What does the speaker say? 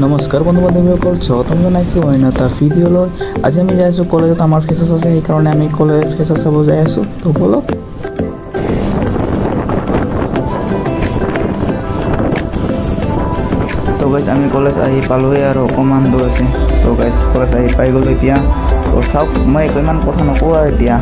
নমস্কাৰ বন্ধু বান্ধৱীসকল, স্বাগতম জনাইছোঁ অন্য এটা ভিডিঅ'লৈ। আজি আমি যাই আছোঁ কলেজত, আমাৰ ফেচাৰ্ছ আছে, সেইকাৰণে আমি কলেজ ফেচাৰ্ছ চাব যাই আছোঁ। তো বলক। তো গাইজ আমি কলেজ আহি পালোঁহে আৰু অকণমান দূৰ আছে। তো গাইজ কলেজ আহি পাই গ'লোঁ এতিয়া। তো চাওক, মই একো ইমান কথা নকওঁ আৰু এতিয়া